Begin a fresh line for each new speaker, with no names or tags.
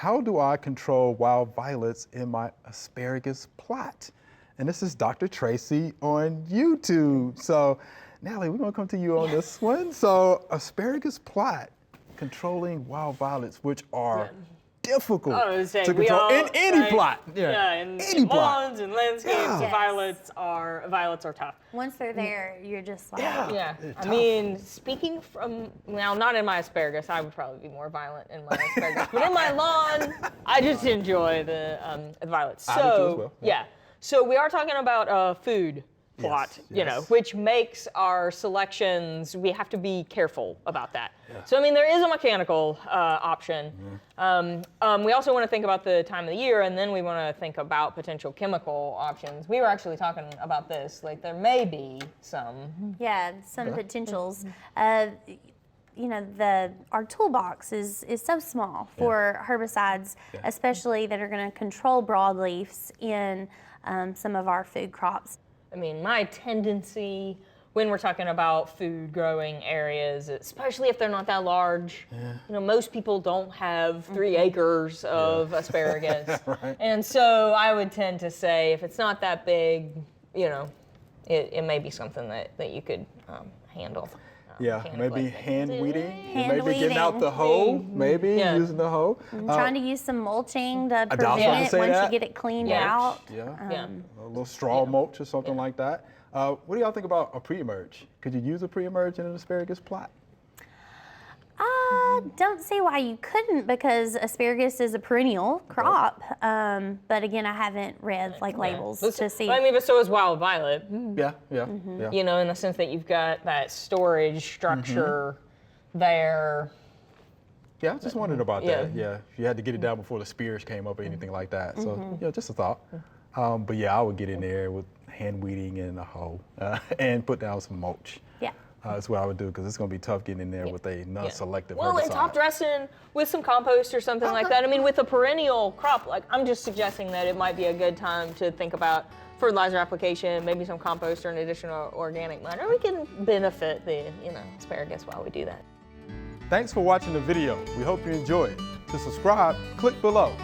how do I control wild violets in my asparagus plot? And this is Dr. Tracy on YouTube. So Natalie, we're gonna come to you on this one. So asparagus plot, controlling wild violets, which are difficult to control in any plot.
In
any plot.
lawns and landscapes, violets are tough.
Once they're there, you're just like,
I mean, speaking from, now not in my asparagus, I would probably be more violent in my asparagus, but in my lawn, I just enjoy the violets.
I do too as well.
So we are talking about a food plot, you know, which makes our selections, we have to be careful about that. So, I mean, there is a mechanical option. We also want to think about the time of the year, and then we want to think about potential chemical options. We were actually talking about this, like there may be some.
Yeah, some potentials. You know, our toolbox is so small for herbicides, especially that are going to control broadleafs in some of our food crops.
I mean, my tendency when we're talking about food growing areas, especially if they're not that large, you know, most people don't have 3 acres of asparagus. And so I would tend to say if it's not that big, you know, it may be something that you could handle.
Maybe hand weeding, maybe
weeding.
getting out the hoe, maybe using the hoe.
Trying to use some mulching to prevent it once you get it cleaned out.
A little straw mulch or something like that. What do y'all think about a pre-emerge? Could you use a pre-emerge in an asparagus plot?
Don't see why you couldn't, because asparagus is a perennial crop. But again, I haven't read labels to see.
I mean, but so is wild violet.
Yeah.
You know, in the sense that you've got that storage structure there.
Yeah, I just wondered about that. Yeah, if you had to get it down before the spears came up or anything like that. So just a thought. But yeah, I would get in there with hand weeding and a hoe and put down some mulch. That's what I would do, because it's going to be tough getting in there with a non-selective herbicide.
And top dressing with some compost or something like that. I mean, with a perennial crop, like I'm just suggesting that it might be a good time to think about fertilizer application, maybe some compost or an additional organic matter. We can benefit the asparagus while we do that.
Thanks for watching the video. We hope you enjoyed. To subscribe, click below.